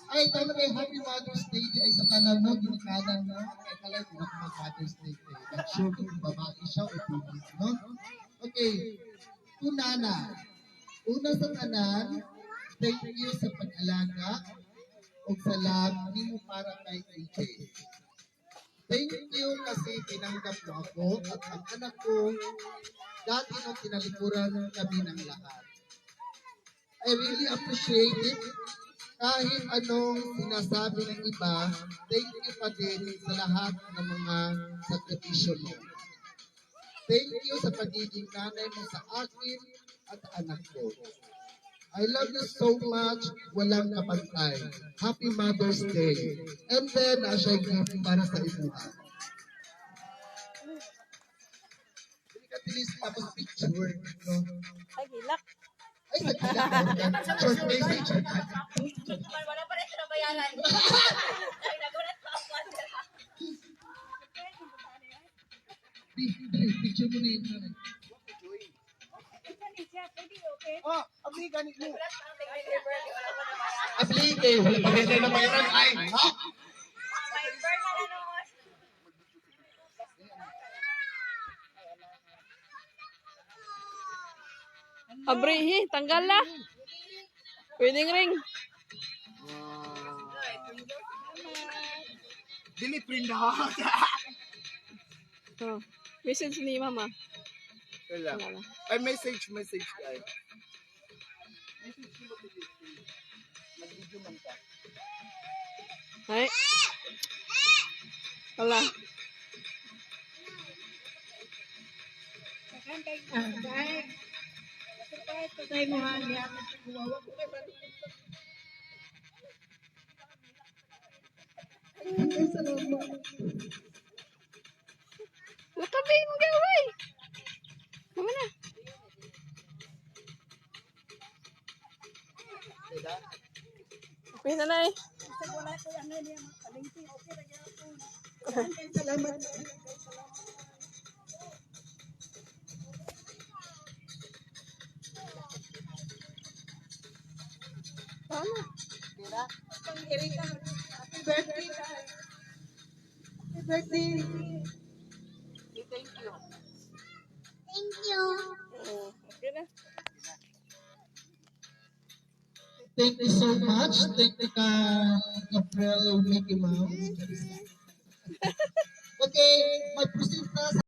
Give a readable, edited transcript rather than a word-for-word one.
Ay, tama kayo, Happy Mother's Day ay sa kanan mo, ginikanan mo. Kaya kalay, hindi mag-Mother's Day kayo. Not sure kung babae siya o pibis, no? Okay, unana. Una sa tanan, thank you sa pag-alaga o sa love mo para kay AJ. Thank you kasi tinanggap mo ako at ang anak ko dati nung tinalikuran kami ng lahat. I really appreciate it. Kahit anong sinasabi ng iba, thank you pa din sa lahat ng mga sakripisyo mo. Thank you sa pagiging nanay mo sa akin at anak ko. I love you so much, walang kapantay. Happy Mother's Day. And then, siya gift para sa ibuhan. Hindi ka tilis tapos picture. No? Ay, hilak. Ay, nagkilak. Short message. Wala pa rin sa bayaran. Ay, nagulat pa ako. Picture mo na yun. Oh, abli ganit mo. Abli, wala pa rin na bayaran. Ay, ha? Abrihi, tanggal na. Wedding ring. Dili print na. Oh, message ni mama. Wala. Wala na. Ay, message guys. Message mo to this. Mag-video man ka. Ay. Wala. Nakabing mo gaway. Tama na. Okay na na eh. Tama. Happy birthday. Happy birthday. Thank you. Thank you. Oh, okay na. Thank you so much. Thank you ka Gabriel Mickey Mouse. Okay, mag-proceed na sa